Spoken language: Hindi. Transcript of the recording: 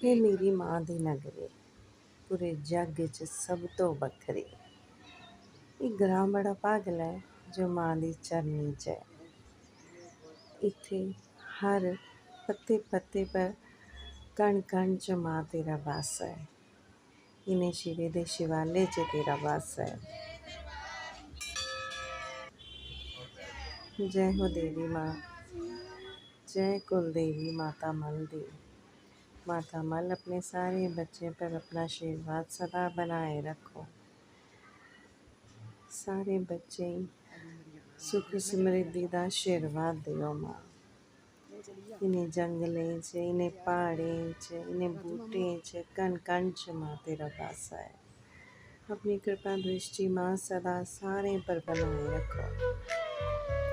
हे मेरी माँ दी नगरी पूरे जग च सब तो बक्खरी। ਇਹ ਗ੍ਰਾਮ बड़ा पागल है जो माँ दी चरनी च है। इत्थे हर पत्ते पत्ते पर कण कण च माँ तेरा वास है। इन्हें शिवे दे शिवाले च तेरा वास है। जय हो देवी माँ, जय कुल देवी माता मल दी। माता मल अपने सारे बच्चे पर अपना आशीर्वाद सदा बनाए रखो। सारे बच्चे सुख समृद्धि का आशीर्वाद दियो माँ। इन्हें जंगलें च, इन्हें पहाड़ें च, इन्हें बूटें च, कण कण च माँ तेरा वासा है। अपनी कृपा दृष्टि माँ सदा सारे पर बनाए रखो।